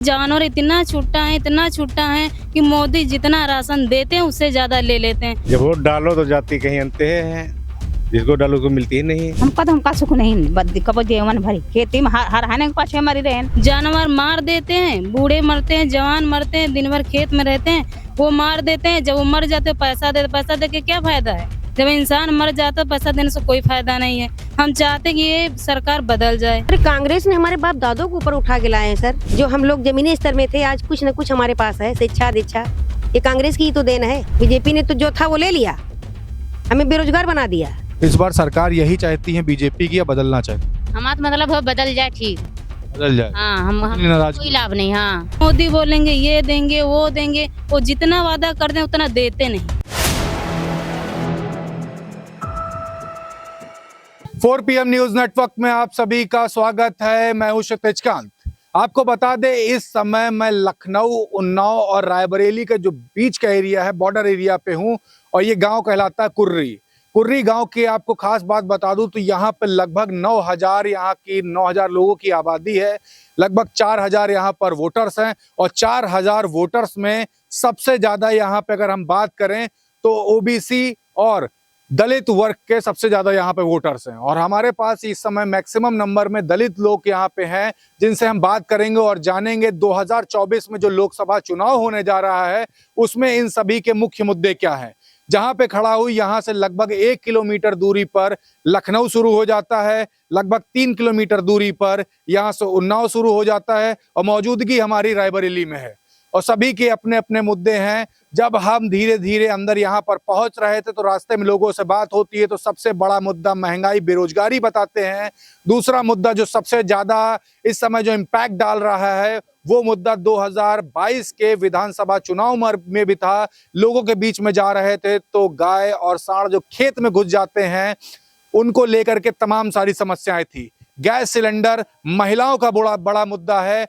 जानवर इतना छूटा है कि मोदी जितना राशन देते हैं उससे ज्यादा ले लेते हैं। जब वोट डालो तो जाति कहीं अंते हैं, जिसको डालो को मिलती ही नहीं। हमका सुख नहीं कब जेवन भरी खेती में हर हाने के पाछे मरी रहे। जानवर मार देते हैं, बूढ़े मरते हैं, जवान मरते हैं, दिन भर खेत में रहते हैं, वो मार देते हैं। जब वो मर जाते पैसा दे के क्या फायदा है? जब इंसान मर जाता पैसा देने से कोई फायदा नहीं है। हम चाहते हैं कि ये सरकार बदल जाए। अरे कांग्रेस ने हमारे बाप दादों को ऊपर उठा के लाए हैं सर। जो हम लोग जमीनी स्तर में थे आज कुछ न कुछ हमारे पास है, शिक्षा दीक्षा, ये कांग्रेस की ही तो देन है। बीजेपी ने तो जो था वो ले लिया, हमें बेरोजगार बना दिया। इस बार सरकार यही चाहती है बीजेपी की या बदलना चाहती? हमारा मतलब है बदल जाए, ठीक बदल जाए। हाँ, हम नाराज कोई लाभ नहीं। हाँ, मोदी बोलेंगे ये देंगे वो देंगे, वो जितना वादा कर दें उतना देते नहीं। 4 PM न्यूज नेटवर्क में आप सभी का स्वागत है। मैं हूं क्षितिज कांत। आपको बता दें इस समय मैं लखनऊ, उन्नाव और रायबरेली के जो बीच का एरिया है, बॉर्डर एरिया पे हूं और ये गांव कहलाता है कुर्री गांव की आपको खास बात बता दूं तो यहाँ पे लगभग 9,000 लोगों की आबादी है। लगभग 4,000 यहाँ पर वोटर्स हैं और 4,000 वोटर्स में सबसे ज्यादा यहाँ पे अगर हम बात करें तो ओबीसी और दलित वर्ग के सबसे ज्यादा यहाँ पे वोटर्स हैं। और हमारे पास इस समय मैक्सिमम नंबर में दलित लोग यहाँ पे हैं जिनसे हम बात करेंगे और जानेंगे 2024 में जो लोकसभा चुनाव होने जा रहा है उसमें इन सभी के मुख्य मुद्दे क्या हैं। जहां पे खड़ा हुई यहाँ से लगभग 1 किलोमीटर दूरी पर लखनऊ शुरू हो जाता है, लगभग 3 किलोमीटर दूरी पर यहाँ से उन्नाव शुरू हो जाता है और मौजूदगी हमारी रायबरेली में है और सभी के अपने अपने मुद्दे हैं। जब हम धीरे धीरे अंदर यहाँ पर पहुंच रहे थे तो रास्ते में लोगों से बात होती है तो सबसे बड़ा मुद्दा महंगाई, बेरोजगारी बताते हैं। दूसरा मुद्दा जो सबसे ज्यादा इस समय जो इम्पैक्ट डाल रहा है वो मुद्दा 2022 के विधानसभा चुनाव में भी था। लोगों के बीच में जा रहे थे तो गाय और सांड जो खेत में घुस जाते हैं उनको लेकर के तमाम सारी समस्याएं थी। गैस सिलेंडर महिलाओं का बड़ा मुद्दा है।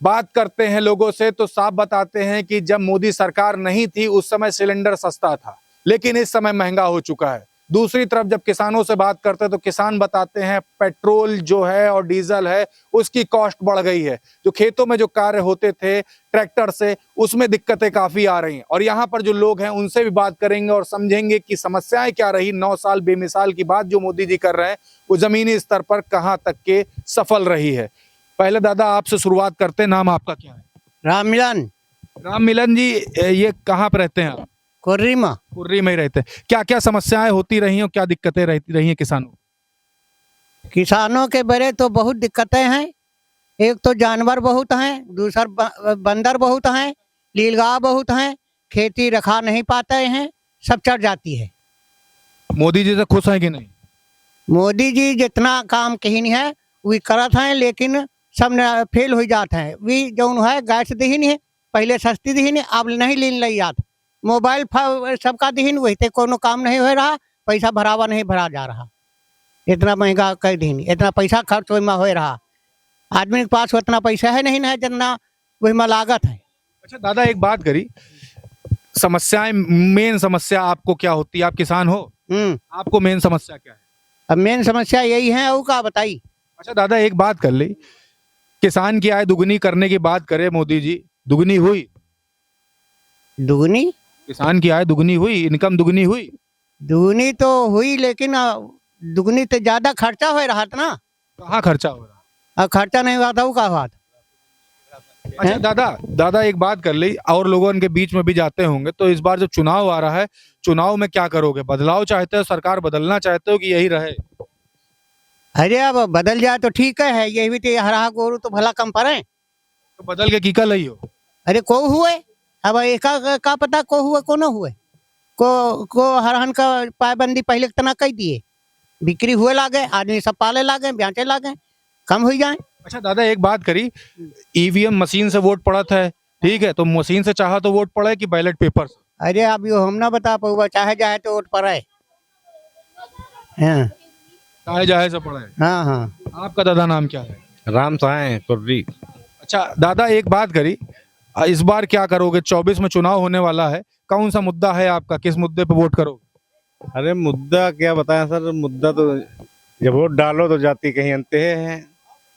बात करते हैं लोगों से तो साफ बताते हैं कि जब मोदी सरकार नहीं थी उस समय सिलेंडर सस्ता था, लेकिन इस समय महंगा हो चुका है। दूसरी तरफ जब किसानों से बात करते हैं तो किसान बताते हैं पेट्रोल जो है और डीजल है उसकी कॉस्ट बढ़ गई है। जो खेतों में जो कार्य होते थे ट्रैक्टर से उसमें दिक्कतें काफी आ रही हैं। और यहाँ पर जो लोग हैं उनसे भी बात करेंगे और समझेंगे कि समस्याएं क्या रही। 9 साल बेमिसाल की बात जो मोदी जी कर रहे हैं वो जमीनी स्तर पर कहाँ तक के सफल रही है। पहले दादा आपसे शुरुआत करते हैं, नाम आपका क्या है? राम मिलन जी, ये कहाँ पर रहते हैं आप? कुर्री में ही रहते हैं। क्या क्या समस्याएं होती रही और क्या दिक्कतें रहती रही हैं किसानों के बड़े तो बहुत दिक्कतें हैं। एक तो जानवर बहुत हैं, दूसरा बंदर बहुत हैं, लीलगाह बहुत हैं, खेती रखा नहीं पाते हैं, सब चढ़ जाती है। मोदी जी से खुश हैं कि नहीं? मोदी जी जितना काम कहीं नहीं है वही करत हैं, लेकिन सब फेल हो जाते हैं। वी जो है गैस दी नहीं है, पहले सस्ती दी नहीं, अब नहीं लीन लग जाते। मोबाइल सबका दीन वही थे, कोनो काम नहीं हो रहा, पैसा भरावा नहीं भरा जा रहा। इतना महंगा कर दीन, इतना पैसा खर्च वही में हो रहा। आदमी के पास उतना पैसा है नहीं जितना वही में लागत है। अच्छा दादा एक बात करी, समस्याएं, मेन समस्या आपको क्या होती है? आप किसान हो, आपको मेन समस्या क्या है? अब मेन समस्या यही है, वो क्या बताई। अच्छा दादा एक बात कर ली, किसान की आय दुगनी करने की बात करे मोदी जी, दुगनी हुई? दुगनी? किसान की आय दुगनी हुई, इनकम दुगनी हुई? दुगनी तो हुई, लेकिन दुगनी तो ज्यादा खर्चा हो रहा था ना। कहाँ खर्चा हो रहा? खर्चा नहीं हुआ था, वो क्या बात। अच्छा दादा एक बात कर ली, और लोगों के बीच में भी जाते होंगे तो इस बार जो चुनाव आ रहा है, चुनाव में क्या करोगे? बदलाव चाहते हो, सरकार बदलना चाहते हो कि यही रहे? अरे अब बदल जाए तो ठीक है, यही भी तो हरा गोरू तो भला कम पड़े। तो बदल के कीका लई हो? अरे को हुए, अब एक का पता को हुए को न हुए। को हरहन का पाबंदी पहले तना कह दिए, बिक्री हुए लागे, आदमी सब पाले लागे, ब्याटे लागे, कम हो जाए। अच्छा दादा एक बात करी, ईवीएम मशीन से वोट पड़त है, ठीक है, तो मशीन से चाहा तो वोट पड़े कि बैलेट पेपर से? अरे अब यो हम ना बता पाऊंगा, चाहे जाए तो वोट पड़े। हाँ चाहे जाए से पड़े। हाँ। आपका दादा नाम क्या है? राम साए कुर्री। अच्छा दादा एक बात करी, इस बार क्या करोगे? 24 में चुनाव होने वाला है, कौन सा मुद्दा है आपका, किस मुद्दे पे वोट करोगे? अरे मुद्दा क्या बताएं सर, मुद्दा तो जब वोट डालो तो जाति कहीं अंते हैं,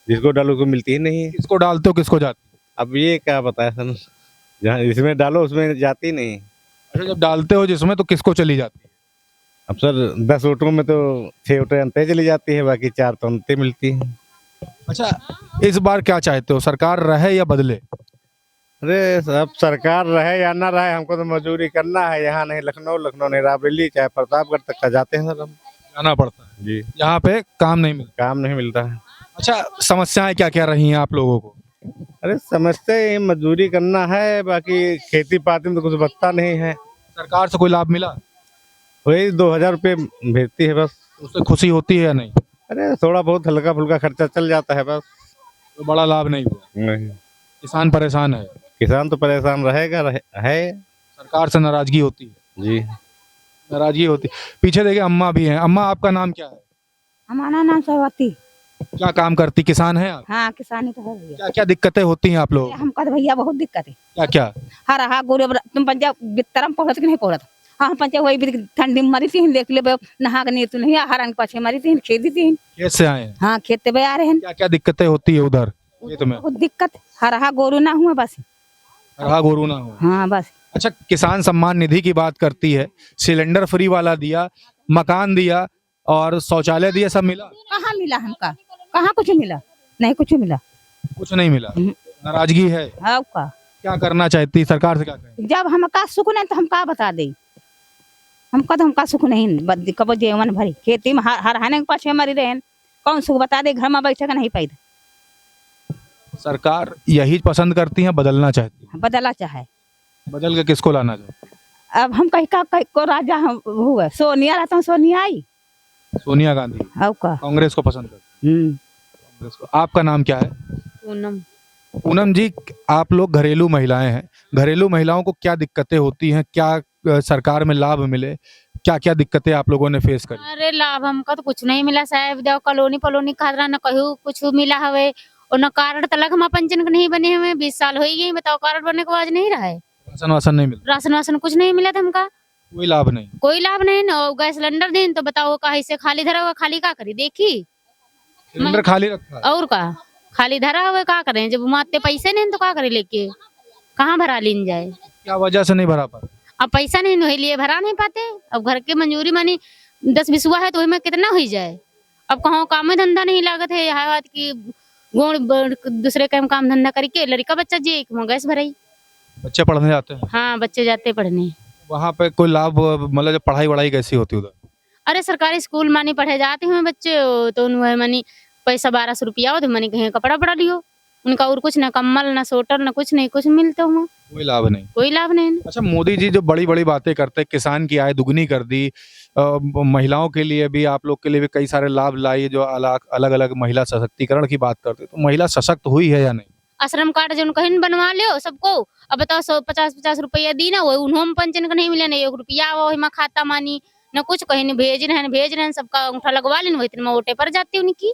जिसको डालो को मिलती ही नहीं। किसको डालते हो किसको जाते? अब ये क्या बताया सर, जहाँ इसमें डालो उसमें जाती नहीं। अच्छा, जब डालते हो जिसमें तो किसको चली जाती है? अब सर 10 वोटों में तो 6 वोटें अंते चली जाती है, बाकी 4 तो अंते मिलती है। अच्छा, इस बार क्या चाहते हो, सरकार रहे या बदले? अरे अब सरकार रहे या ना रहे, हमको तो मजदूरी करना है। यहाँ नहीं लखनऊ नहीं रायबरेली चाहे प्रतापगढ़ तक का जाते हैं सर हम। जाना पड़ता है जी, यहाँ पे, काम नहीं मिलता। काम नहीं मिलता है। अच्छा, समस्याएं क्या क्या रही हैं आप लोगों को? अरे समझते ही मजदूरी करना है, बाकी खेती पाती में तो कुछ बचता नहीं है। सरकार से कोई लाभ मिला? वही 2000 रुपये भेजती है बस। उससे खुशी होती है या नहीं? अरे थोड़ा बहुत हल्का फुल्का खर्चा चल जाता है बस। तो बड़ा लाभ नहीं हुआ, नहीं, किसान परेशान है, किसान तो परेशान रहेगा है। सरकार से नाराजगी होती है। जी, नाराजगी होती। पीछे देखिए अम्मा भी हैं। अम्मा, आपका नाम क्या है? हमारा नाम सवाती। क्या काम करती, किसान है आप? हाँ, किसानी तो है भैया। क्या क्या दिक्कतें होती हैं आप लोगों को? हमका तो भैया बहुत दिक्कत है। क्या क्या? हर गोरे तुम पंजाब बितरम पढ़त कि नहीं पढ़त? हाँ, पंजाब वही ठंडी में मरी थी, देख ले नहा के नहीं तू नहीं हरंग पाछे मरी थी, खेती थी। खेत से आए हैं? हाँ, खेत पे आ रहे हैं। क्या क्या दिक्कतें होती है उधर खेत में? बहुत दिक्कत, हर गोरू ना हुआ बस। रहा गोरू ना हो। हाँ बस। अच्छा, किसान सम्मान निधि की बात करती है, सिलेंडर फ्री वाला दिया, मकान दिया और शौचालय दिया, सब मिला? कहाँ मिला हमका? कहाँ कुछ मिला? नहीं कुछ मिला। कुछ नहीं मिला। नाराजगी है। अब का क्या करना चाहती सरकार से, क्या करें? जब हमका सुख नहीं तो हम का बता दे? हमका सुख नहीं, कब जीवन भरी खेती में हर हाने के पाछे मरी रहे। कौन सुख बता दे? घर में बैठे का नहीं पैदा। सरकार यही पसंद करती है, बदलना चाहती है? बदला चाहे, बदल के किसको लाना चाहती अब हम कहीं का को राजा हुआ सोनिया रहता हूँ, सोनिया आई। है? सोनिया गांधी अब का कांग्रेस को पसंद करती है। कांग्रेस को। आपका नाम क्या है? पूनम। पूनम जी, आप लोग घरेलू महिलाएं हैं, घरेलू महिलाओं को क्या दिक्कतें होती हैं, क्या सरकार में लाभ मिले, क्या क्या दिक्कतें आप लोगों ने फेस करी? अरे लाभ हमका तो कुछ नहीं मिला साहब, देव कॉलोनी खादरा न कहू कुछ मिला हवे और न कार्ड तलक हम पंचन के नहीं बने हुए। 20 साल हो गई, बताओ कार्ड बनने के बाद नहीं रहा है। राशन वासन नहीं मिला? राशन वासन कुछ नहीं मिला था हमका, कोई लाभ नहीं? कोई लाभ नहीं। न गैस सिलेंडर दिन तो बताओ कहीं से खाली धरा हुआ, खाली का करी देखी सिलेंडर खाली रखा है? और का खाली धरा हुआ का करें? जब माते पैसे नहीं तो का करे, लेके कहाँ भरा लीन जाए? क्या वजह से नहीं भरा पा? अब पैसा नहीं वही लिए भरा नहीं पाते। अब घर के मंजूरी मानी 10-20 हुआ है तो में कितना हो जाए? अब कहाँ काम में धंधा नहीं लागत है, यहाँ बात की दूसरे काम धंधा करके लड़का बच्चा जी गैस भराई। बच्चे पढ़ने जाते हैं? हाँ, बच्चे जाते पढ़ने। वहाँ पे कोई लाभ, मतलब पढ़ाई वढ़ाई कैसी होती है उधर? अरे सरकारी स्कूल मानी पढ़े जाते हैं बच्चे, तो उन्हें मानी पैसा 1200 रुपया हो तो मानी कहीं कपड़ा पड़ा लियो उनका, और कुछ ना कम्बल ना स्वेटर ना कुछ नहीं, कुछ मिलता हुआ कोई लाभ नहीं? कोई लाभ नहीं। अच्छा, मोदी जी जो बड़ी बड़ी बातें करते हैं, किसान की आय दुगनी कर दी, महिलाओं के लिए भी, आप लोग के लिए भी कई सारे लाभ लाई, जो अलग अलग महिला सशक्तिकरण की बात करते हैं, तो महिला सशक्त हुई है या नहीं? आश्रम कार्ड जो कहीं बनवा लियो सबको, अब बताओ 150-50 रुपया दी ना, वो उन्होंने पंचन का नहीं मिला, नहीं 1 रुपया वो हिमा खाता मानी न कुछ, कहीं नहीं भेज रहे हैं, सबका अंगूठा लगवा लेन, वो इतने वोटे पर जाती उनकी।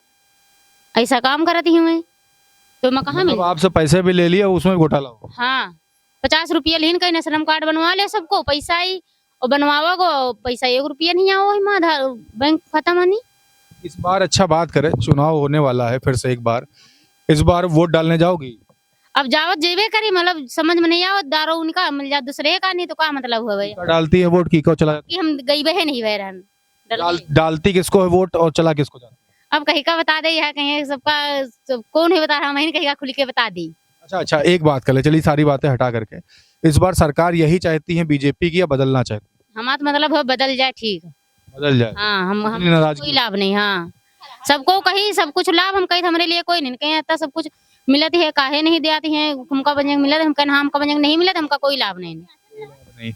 ऐसा काम करती हूँ मैं, तो मैं कहाँ मिल? आपसे पैसे भी ले लिए, उसमें भी घोटाला हो? हाँ, 50 रुपया लेन कहीं श्रम कार्ड बनवा ले सबको, पैसा आई और बनवावा को पैसा 1 रुपया नहीं आओ हिमा बैंक खाता मानी। इस बार अच्छा बात करें, चुनाव होने वाला है फिर से एक बार, इस बार वोट डालने जाओगी? अब जावत जेबे करी, मतलब समझ में नहीं आओ, दारो उनका मिल जा दूसरे का, नहीं तो क्या मतलब हुआ? डालती है वोट की को चला? कि हम गई बहे नहीं बह रहन डालती किसको है वोट और चला किसको जाती? अब कहीं का बता दे, यहाँ कहीं सबका कौन है बता रहा, मैं कहीं का खुल के बता दी। अच्छा, एक बात कर ले, चलिए सारी बातें हटा करके, इस बार सरकार यही चाहती है बीजेपी की, या बदलना चाहती? हमारा मतलब हो बदल जाए, ठीक बदल जाए। हाँ, हम नाराजगी कोई लाभ नहीं। हाँ, सबको कहीं सब कुछ लाभ, हम कहीं हमारे लिए कोई नहीं, कहीं आता सब कुछ मिलती है, काहे नहीं दियाती है? हमका बंजंग मिला, हम कहना हमका बंजंग नहीं मिला, हमका कोई लाभ नहीं।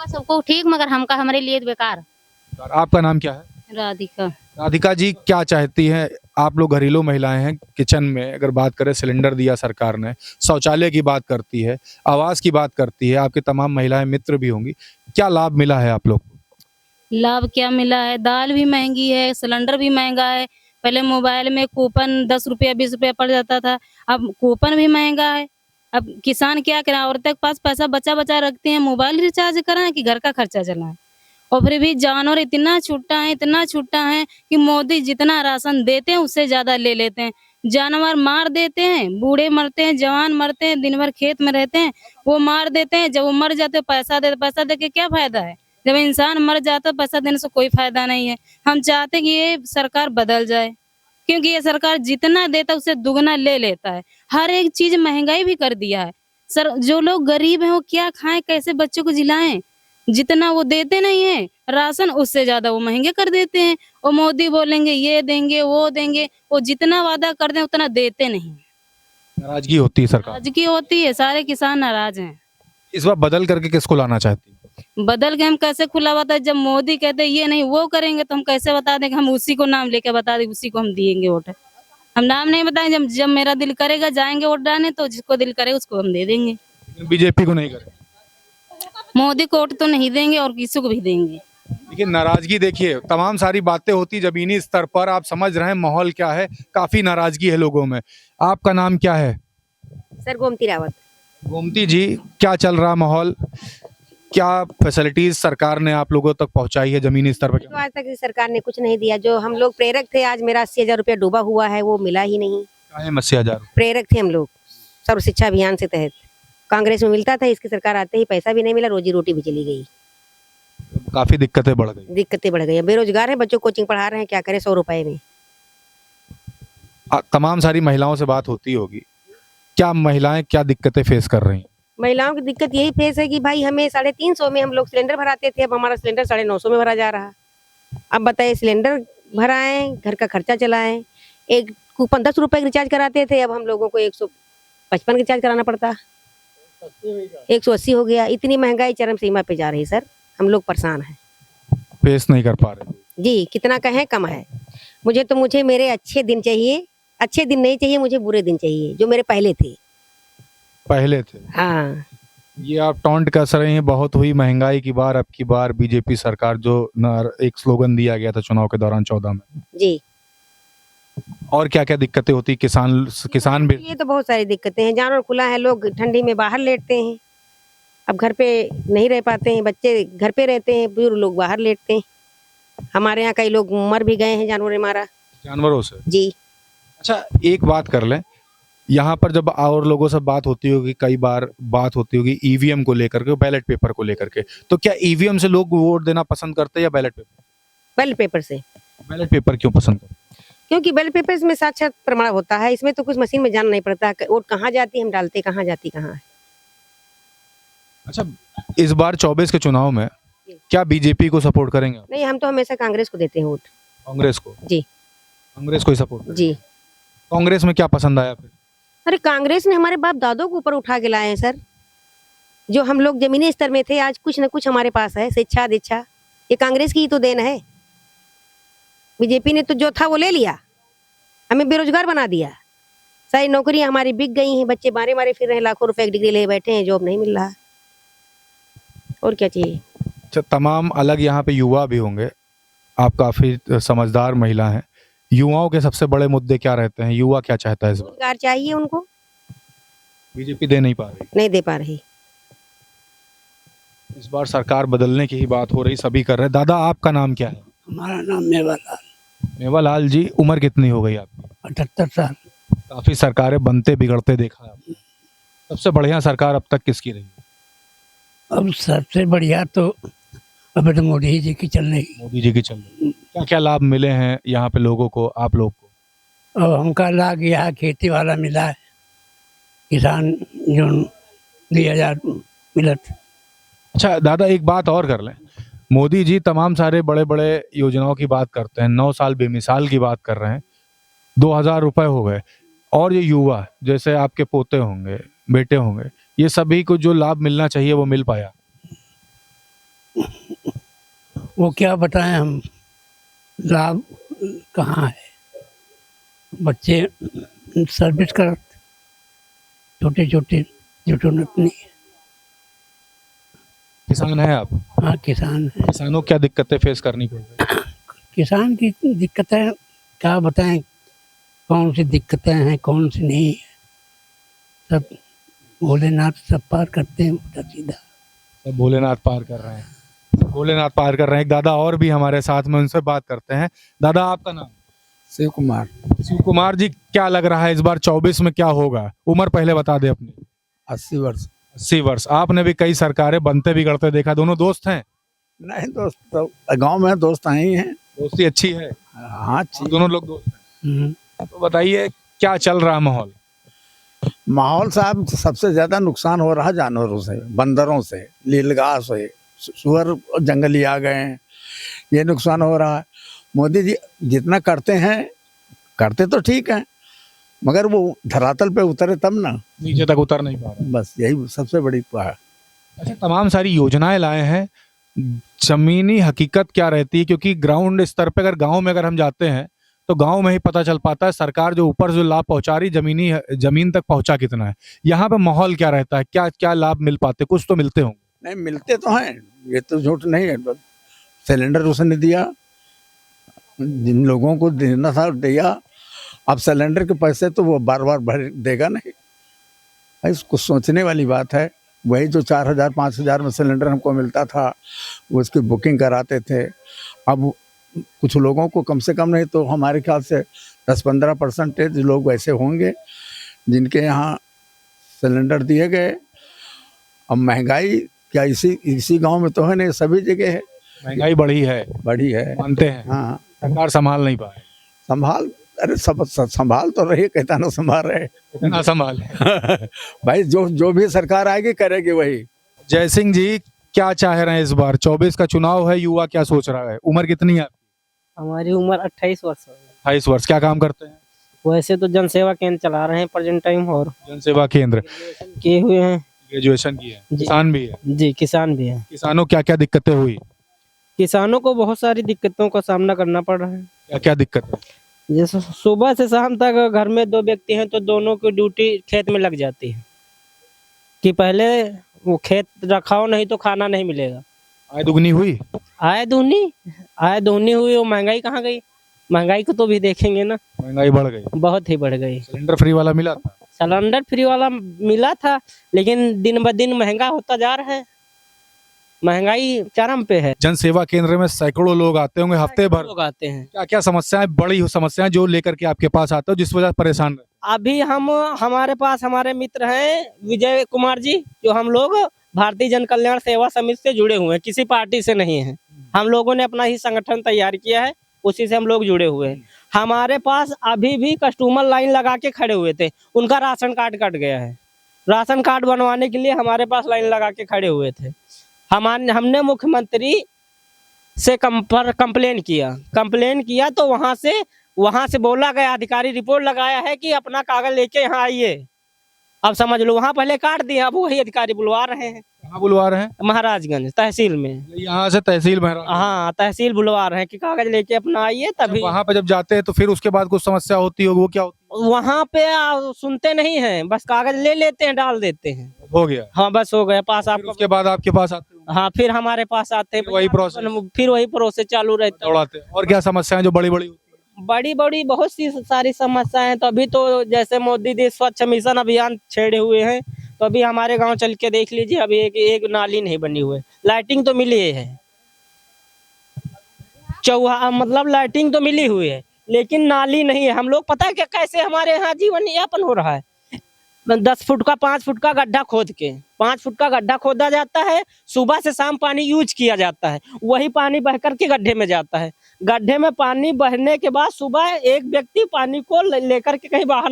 सबको ठीक, मगर हमका हमारे लिए बेकार। आपका नाम क्या है? राधिका। राधिका जी, क्या चाहती हैं आप लोग? घरेलू महिलाएं हैं, किचन में अगर बात करें, सिलेंडर दिया सरकार ने, शौचालय की बात करती है, आवास की बात करती है, आपकी तमाम महिलाएं मित्र भी होंगी, क्या लाभ मिला है आप लोग को? लाभ क्या मिला है? दाल भी महंगी है, सिलेंडर भी महंगा है। पहले मोबाइल में कूपन 10 रुपया 20 रुपया पड़ जाता था, अब कूपन भी महंगा है। अब किसान क्या करें? औरतें के पास पैसा बचा रखते हैं, मोबाइल रिचार्ज कराएं कि घर का खर्चा चलाएं। और फिर भी जानवर इतना छुट्टा है कि मोदी जितना राशन देते हैं उससे ज्यादा ले लेते हैं। जानवर मार देते हैं, बूढ़े मरते हैं, जवान मरते हैं, दिन भर खेत में रहते हैं, वो मार देते हैं। जब वो मर जाते पैसा दे के क्या फायदा है? जब इंसान मर जाता पैसा देने से कोई फायदा नहीं है। हम चाहते हैं कि ये सरकार बदल जाए, क्योंकि ये सरकार जितना देता है उससे दुगना ले लेता है। हर एक चीज महंगाई भी कर दिया है। सर, जो लोग गरीब हैं वो क्या खाएं, कैसे बच्चों को जिलाएं? जितना वो देते नहीं है राशन, उससे ज्यादा वो महंगे कर देते हैं। और मोदी बोलेंगे ये देंगे वो देंगे, वो जितना वादा कर दें उतना देते नहीं। नाराजगी होती है सरकार। नाराजगी होती है, सारे किसान नाराज हैं। इस बार बदल करके किसको लाना चाहती है? बदल के हम कैसे खुला बता, जब मोदी कहते ये नहीं वो करेंगे तो हम कैसे बता देंगे? हम उसी को नाम लेके बता दें, उसी को हम दिएंगे वोट। हम नाम नहीं बताएंगे, जब मेरा दिल करेगा जाएंगे वोट डालने, तो जिसको दिल करेगा उसको हम दे देंगे। बीजेपी को नहीं करे? मोदी को वोट तो नहीं देंगे और किसी को भी देंगे। लेकिन नाराजगी देखिए, तमाम सारी बातें होती जमीनी स्तर पर, आप समझ रहे हैं माहौल क्या है, काफी नाराजगी है लोगों में। आपका नाम क्या है? सर गोमती रावत। गोमती जी, क्या चल रहा माहौल, क्या फैसिलिटीज सरकार ने आप लोगों तक पहुंचाई है जमीनी स्तर पर? तो आज तक इस सरकार ने कुछ नहीं दिया। जो हम लोग प्रेरक थे, आज मेरा 80,000 रुपया डूबा हुआ है, वो मिला ही नहीं। 80,000 प्रेरक थे हम लोग सर्व शिक्षा अभियान से तहत, कांग्रेस में मिलता था, इसकी सरकार आते ही पैसा भी नहीं मिला, रोजी रोटी भी चली गई, काफी दिक्कतें बढ़ गई। दिक्कतें बढ़ गई। बेरोजगार है, बच्चों कोचिंग पढ़ा रहे हैं, क्या करें 100 रुपए में। तमाम सारी महिलाओं से बात होती होगी, क्या महिलाएं क्या दिक्कतें फेस कर रही हैं? महिलाओं की दिक्कत यही फेस है कि भाई हमें 350 में हम लोग सिलेंडर भराते थे, अब हमारा सिलेंडर 950 में भरा जा रहा। अब बताइए, सिलेंडर भराएं, घर का खर्चा चलाएं। एक कूपन 10 रुपए रिचार्ज कराते थे, अब हम लोगों को 155 रिचार्ज कराना पड़ता, 180 हो गया। इतनी महंगाई चरम सीमा पे जा रही सर, हम लोग परेशान हैं। फेस नहीं कर पा रहे जी, कितना कहें कम है। मुझे मेरे अच्छे दिन चाहिए, अच्छे दिन नहीं चाहिए, मुझे बुरे दिन चाहिए जो मेरे पहले थे। हाँ, ये आप टॉन्ट कर रहे हैं, बहुत हुई महंगाई की बार, अब की बार बीजेपी सरकार जो एक स्लोगन दिया गया था चुनाव के दौरान 14 में जी। और क्या क्या दिक्कतें होती? किसान भी ये तो बहुत सारी दिक्कतें हैं। जानवर खुला है, लोग ठंडी में बाहर लेटते हैं, अब घर पे नहीं रह पाते हैं, बच्चे घर पे रहते हैं, बुजुर्ग लोग बाहर लेटते हैं। हमारे यहाँ कई लोग मर भी गए हैं जानवरों से जी। अच्छा, एक बात कर लें, यहाँ पर जब और लोगों से बात होती होगी, कई बार बात होती होगी ईवीएम को लेकर के, बैलेट पेपर को लेकर के, तो क्या ईवीएम से लोग वोट देना पसंद करते हैं या बैलेट पेपर? बैलेट पेपर से। बैलेट पेपर क्यों पसंद करते? क्योंकि बैलेट पेपर में साक्षात प्रमाण होता है, इसमें तो कुछ मशीन में जाना नहीं पड़ता, वोट कहाँ जाती हम डालते, कहाँ जाती कहाँ है। अच्छा, इस बार 24 के चुनाव में क्या बीजेपी को सपोर्ट करेंगे? नहीं, हम तो हमेशा कांग्रेस को देते हैं वोट। कांग्रेस को? जी, कांग्रेस को ही सपोर्ट जी। कांग्रेस में क्या पसंद आया फिर? अरे कांग्रेस ने हमारे बाप दादों को ऊपर उठा के लाए हैं सर। जो हम लोग जमीनी स्तर में थे, आज कुछ न कुछ हमारे पास है, शिक्षा दीक्षा, ये कांग्रेस की ही तो देन है। बीजेपी ने तो जो था वो ले लिया, हमें बेरोजगार बना दिया, सारी नौकरियां हमारी बिक गई हैं, बच्चे मारे मारे फिर रहे हैं, लाखों रुपए की डिग्री ले बैठे हैं, जॉब नहीं मिल रहा, और क्या चाहिए। अच्छा, तमाम अलग यहाँ पे युवा भी होंगे, आप काफी समझदार महिला हैं, युवाओं के सबसे बड़े मुद्दे क्या रहते हैं? युवा क्या चाहता है इस बार? रोजगार चाहिए उनको, बीजेपी दे नहीं पा रही, नहीं दे पा रही। इस बार सरकार बदलने की ही बात हो रही, सभी कर रहे हैं। दादा, आपका नाम क्या है? हमारा नाम मेवालाल। मेवालाल जी, उम्र कितनी हो गई आपकी? 78 साल। काफी सरकारें बनते बिगड़ते देखा है आपने, सबसे बढ़िया सरकार अब तक किसकी रही? अब सबसे बढ़िया तो अब तो मोदी जी की चल रही। मोदी जी की चल रही। क्या क्या लाभ मिले हैं यहाँ पे लोगों को, आप लोग को? अब हमका लाग यहाँ खेती वाला मिला है, किसान जो 2000 मिलत। अच्छा दादा, एक बात और कर लें, मोदी जी तमाम सारे बड़े बड़े योजनाओं की बात करते हैं, 9 साल बेमिसाल की बात कर रहे हैं, 2000 रुपए हो गए, और ये युवा जैसे आपके पोते होंगे, बेटे होंगे, ये सभी को जो लाभ मिलना चाहिए वो मिल पाया? वो क्या बताएं हम, लाभ कहाँ है। बच्चे सर्विस कर छोटे छोटे जो नहीं। किसान है आप? हाँ, किसान है। किसानों क्या दिक्कतें फेस करनी पड़ रही? किसान की दिक्कतें क्या बताएं, कौन सी दिक्कतें हैं कौन सी नहीं है, सब भोलेनाथ सब पार करते हैं उल्टा सीधा। सब भोलेनाथ पार कर रहे हैं, भोलेनाथ पार कर रहे हैं। एक दादा और भी हमारे साथ में, उनसे बात करते हैं। दादा, आपका नाम? शिव कुमार। शिव कुमार जी, क्या लग रहा है इस बार 24 में क्या होगा? उम्र पहले बता दे अपनी। 80 वर्ष। 80 वर्ष। आपने भी कई सरकारें बनते बिगड़ते देखा, दोनों दोस्त हैं? नहीं दोस्त, तो गांव में दोस्त ही हैं। दोस्ती अच्छी है? हाँ अच्छी। दोनों लोग दोस्त हैं। तो बताइए क्या चल रहा माहौल? माहौल साहब सबसे ज्यादा नुकसान हो रहा जानवरों से, बंदरों से, नीलगाय से, सुअर जंगली आ गए हैं, ये नुकसान हो रहा है। मोदी जी जितना करते हैं, करते तो ठीक है, मगर वो धरातल पे उतरे तब ना, नीचे तक उतर नहीं पा रहे। बस यही सबसे बड़ी है। अच्छा, तमाम सारी योजनाएं लाए हैं, जमीनी हकीकत क्या रहती है? क्योंकि ग्राउंड स्तर पे गांव में हम जाते हैं तो गांव में ही पता चल पाता है सरकार जो ऊपर जो लाभ पहुंचा रही, जमीन तक पहुंचा कितना है। यहाँ पे माहौल क्या रहता है? क्या क्या लाभ मिल पाते? कुछ तो मिलते होंगे। नहीं मिलते तो हैं, ये तो झूठ नहीं है। सिलेंडर उसने दिया, जिन लोगों को देना था दिया, अब सिलेंडर के पैसे तो वो बार बार भर देगा नहीं। भाई कुछ सोचने वाली बात है। वही जो 4,000 5,000 में सिलेंडर हमको मिलता था, उसकी बुकिंग कराते थे। अब कुछ लोगों को कम से कम नहीं तो हमारे ख्याल से 10-15% लोग वैसे होंगे जिनके यहाँ सिलेंडर दिए गए। अब महंगाई क्या इसी गांव में तो है नहीं, सभी जगह है महंगाई बढ़ी है। मानते हैं। हाँ, सरकार संभाल नहीं पाए। संभाल, अरे सब संभाल तो रही, कहता ना संभाल रहे ना संभाल। भाई जो भी सरकार आएगी करेगी वही। जय सिंह जी, क्या चाह रहे हैं इस बार? 24 का चुनाव है, युवा क्या सोच रहा है? उम्र कितनी है? हमारी उम्र 28 वर्ष है। 28 वर्ष। क्या काम करते हैं? वैसे तो जनसेवा केंद्र चला रहे हैं प्रेजेंट टाइम, और जनसेवा केंद्र किए हुए हैं। ग्रेजुएशन की है। जी। किसान भी है? जी, किसान भी है। किसानों क्या क्या दिक्कतें हुई? किसानों को बहुत सारी दिक्कतों का सामना करना पड़ रहा है। क्या क्या दिक्कत है? जैसे सुबह से शाम तक घर में 2 व्यक्ति हैं तो दोनों की ड्यूटी खेत में लग जाती है कि पहले वो खेत रखाओ, नहीं तो खाना नहीं मिलेगा। आय दुगनी हुई? आय दूनी हुई। वो महंगाई कहाँ गई? महंगाई को तो भी देखेंगे ना, महंगाई बढ़ गई, बहुत ही बढ़ गई। सिलेंडर फ्री वाला मिला था? सिलेंडर फ्री वाला मिला था, लेकिन दिन ब दिन महंगा होता जा रहा है। महंगाई चरम पे है। जन सेवा केंद्र में सैकड़ों लोग आते होंगे हफ्ते भर। लोग आते हैं। क्या क्या समस्याएं, बड़ी समस्याएं जो लेकर के आपके पास आते हो, जिस वजह से परेशान रहते? अभी हमारे पास हमारे मित्र हैं विजय कुमार जी, जो हम लोग भारतीय जन कल्याण सेवा समिति से जुड़े हुए हैं, किसी पार्टी से नहीं है। हम लोगों ने अपना ही संगठन तैयार किया है, उसी से हम लोग जुड़े हुए हैं। हमारे पास अभी भी कस्टमर लाइन लगा के खड़े हुए थे, उनका राशन कार्ड कट गया है। राशन कार्ड बनवाने के लिए हमारे पास लाइन लगा के खड़े हुए थे। हमने मुख्यमंत्री से कंप्लेन किया तो वहां से बोला गया, अधिकारी रिपोर्ट लगाया है कि अपना कागज लेके यहाँ आइए। अब समझ लो, वहाँ पहले काट दिया, अब वही अधिकारी बुलवा रहे हैं। कहाँ बुलवा रहे हैं? महाराजगंज तहसील में। यहाँ से तहसील में? हाँ, तहसील बुलवा रहे हैं कि कागज लेके अपना आइए। तभी वहाँ पे जब जाते हैं तो फिर उसके बाद कुछ समस्या होती होगी, वो क्या होती है? वहाँ पे सुनते नहीं हैं, बस कागज ले लेते हैं, डाल देते हैं, हो गया। हाँ बस हो गया पास। आपको उसके बाद आपके पास आते हैं? हाँ, फिर हमारे पास आते हैं, फिर वही प्रोसेस चालू रहता है। दौड़ाते हैं। और क्या समस्याएं जो बड़ी बड़ी? बड़ी बहुत सी सारी समस्याएं। तो अभी तो जैसे मोदी जी स्वच्छ मिशन अभियान छेड़े हुए हैं, तो अभी हमारे गांव चल के देख लीजिए, अभी एक नाली नहीं बनी हुई है। लाइटिंग तो मिली है, मतलब लाइटिंग तो मिली हुई है, लेकिन नाली नहीं है। हम लोग पता है क्या कैसे हमारे यहाँ जीवन यापन हो रहा है? 10 फुट का 5 फुट का गड्ढा खोद के 5 फुट का गड्ढा खोदा जाता है, सुबह से शाम पानी यूज किया जाता है, वही पानी बह करके गड्ढे में जाता है। गड्ढे में पानी बहने के बाद सुबह एक व्यक्ति पानी को लेकर के कहीं बाहर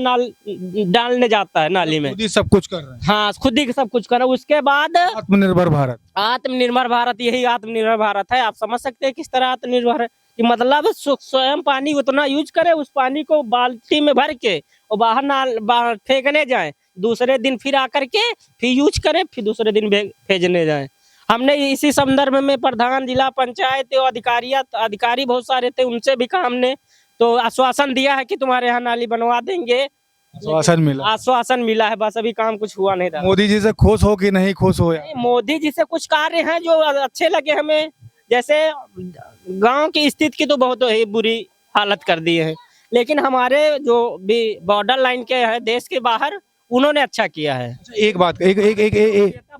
डालने जाता है नाली में। खुद ही सब कुछ कर रहे हैं? हाँ, खुद ही सब कुछ कर रहे हैं। उसके बाद आत्मनिर्भर भारत। आत्मनिर्भर भारत, यही आत्मनिर्भर भारत है। आप समझ सकते हैं किस तरह आत्मनिर्भर है कि मतलब स्वयं पानी उतना यूज करे, उस पानी को बाल्टी में भर के और बाहर फेंकने जाए, दूसरे दिन फिर आकर के फिर यूज करें, फिर दूसरे दिन भेजने जाए। हमने इसी संदर्भ में प्रधान, जिला पंचायत और अधिकारी बहुत सारे थे, उनसे भी कहा हमने, तो आश्वासन दिया है कि तुम्हारे यहाँ नाली बनवा देंगे। आश्वासन मिला है, बस अभी काम कुछ हुआ नहीं था। मोदी जी से खुश हो कि नहीं खुश हो? मोदी जी से कुछ कार्य हैं जो अच्छे लगे हमें, जैसे गांव की स्थिति की तो बहुत ही बुरी हालत कर दी है, लेकिन हमारे जो भी बॉर्डर लाइन के है देश के बाहर, उन्होंने अच्छा किया है। एक बात, एक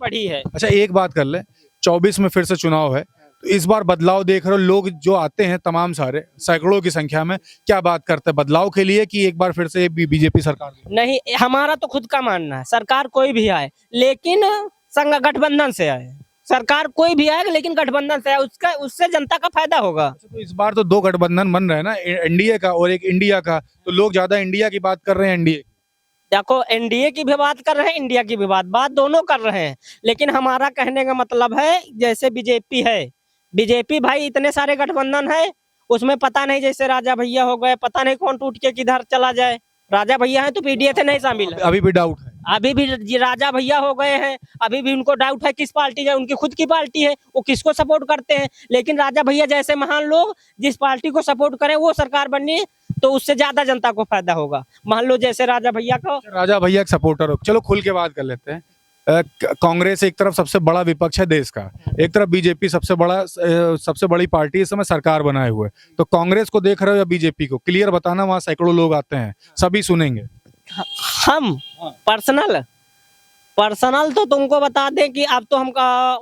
बढ़ी है। अच्छा, एक बात कर ले, 24 में फिर से चुनाव है, तो इस बार बदलाव देख रहे हो, लोग जो आते हैं तमाम सारे सैकड़ों की संख्या में, क्या बात करते हैं बदलाव के लिए कि एक बार फिर से बीजेपी सरकार? नहीं, हमारा तो खुद का मानना है सरकार कोई भी आए, लेकिन संघ गठबंधन से आए। सरकार कोई भी आएगा लेकिन गठबंधन से आए, उसका उससे जनता का फायदा होगा। तो इस बार तो दो गठबंधन बन रहे हैं ना, एनडीए का और एक इंडिया का, तो लोग ज्यादा इंडिया की बात कर रहे हैं एनडीए। देखो, एनडीए की भी बात कर रहे हैं, इंडिया की भी बात दोनों कर रहे हैं, लेकिन हमारा कहने का मतलब है जैसे बीजेपी है, बीजेपी भाई इतने सारे गठबंधन है, उसमें पता नहीं जैसे राजा भैया हो गए, पता नहीं कौन टूट के किधर चला जाए। राजा भैया है तो पीडीएफ नहीं शामिल है, अभी भी डाउट है, अभी भी राजा भैया हो गए हैं, अभी भी उनको डाउट है किस पार्टी है, उनकी खुद की पार्टी है, वो किसको सपोर्ट करते हैं। लेकिन राजा भैया जैसे महान लोग जिस पार्टी को सपोर्ट करें वो सरकार बननी, तो उससे ज्यादा जनता को फायदा होगा। मान लो जैसे राजा भैया का, राजा भैया के सपोर्टर हो। चलो खुल के बात कर लेते हैं। कांग्रेस एक तरफ सबसे बड़ा विपक्ष है देश का, एक तरफ बीजेपी सबसे बड़ी पार्टी इस समय सरकार बनाए हुए, तो कांग्रेस को देख रहे हो या बीजेपी को? क्लियर बताना, वहाँ सैकड़ों लोग आते हैं, सभी सुनेंगे। हम पर्सनल तो तुमको बता दें कि अब तो हम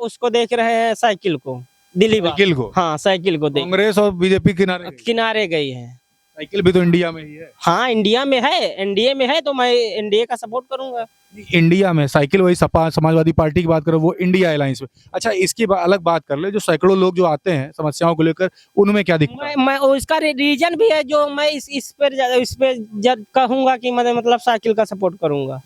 उसको देख रहे हैं, साइकिल को, दिलीप साइकिल को, हाँ साइकिल को देख, कांग्रेस और बीजेपी किनारे गई है। साइकिल भी तो इंडिया में ही है। हाँ इंडिया में है, एनडीए में है, तो मैं एनडीए का सपोर्ट करूंगा। इंडिया में साइकिल, वही सपा समाजवादी पार्टी की बात करो, वो इंडिया अलायंस में। अच्छा, इसकी अलग बात कर ले, जो सैकड़ों लोग जो आते हैं समस्याओं को लेकर, उनमें क्या दिक्कत है? मैं उसका रीजन भी है जो मैं इस पे जब कहूंगा कि मतलब साइकिल का सपोर्ट करूंगा,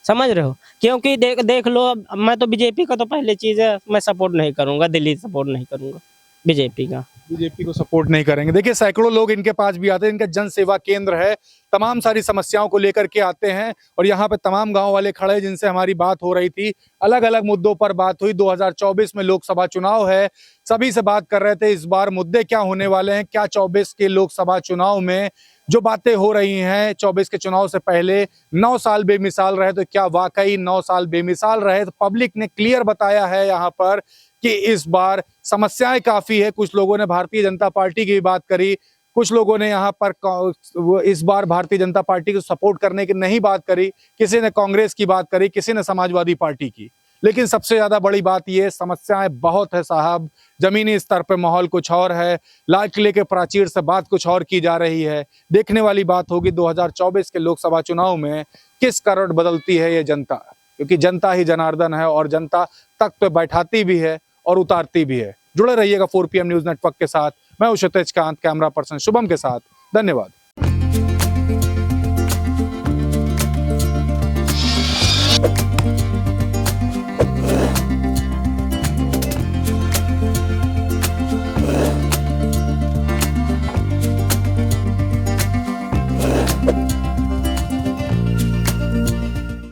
समझ रहे हो? क्योंकि देख लो, मैं तो बीजेपी का तो पहले चीज है, मैं सपोर्ट नहीं करूंगा, दिल्ली सपोर्ट नहीं करूंगा बीजेपी को सपोर्ट नहीं करेंगे। देखिए, सैकड़ों लोग इनके पास भी आते हैं, इनका जन सेवा केंद्र है, तमाम सारी समस्याओं को लेकर के आते हैं, और यहाँ पे तमाम गांव वाले खड़े हैं जिनसे हमारी बात हो रही थी, अलग अलग मुद्दों पर बात हुई। 2024 में लोकसभा चुनाव है, सभी से बात कर रहे थे इस बार मुद्दे क्या होने वाले हैं, क्या 24 के लोकसभा चुनाव में जो बातें हो रही हैं 24 के चुनाव से पहले 9 साल बेमिसाल रहे, तो क्या वाकई 9 साल बेमिसाल रहे? तो पब्लिक ने क्लियर बताया है यहाँ पर कि इस बार समस्याएं काफी है। कुछ लोगों ने भारतीय जनता पार्टी की बात करी, कुछ लोगों ने यहाँ पर इस बार भारतीय जनता पार्टी को सपोर्ट करने की नहीं बात करी, किसी ने कांग्रेस की बात करी, किसी ने समाजवादी पार्टी की। लेकिन सबसे ज्यादा बड़ी बात यह, समस्याएं बहुत है साहब, जमीनी स्तर पर माहौल कुछ और है, लाल किले के प्राचीर से बात कुछ और की जा रही है। देखने वाली बात होगी 2024 के लोकसभा चुनाव में किस करवट बदलती है ये जनता, क्योंकि जनता ही जनार्दन है, और जनता तख्त पे बैठाती भी है और उतारती भी है। जुड़े रहिएगा 4 PM न्यूज नेटवर्क के साथ। मैं हूं क्षितिज कांत, कैमरा पर्सन शुभम के साथ। धन्यवाद।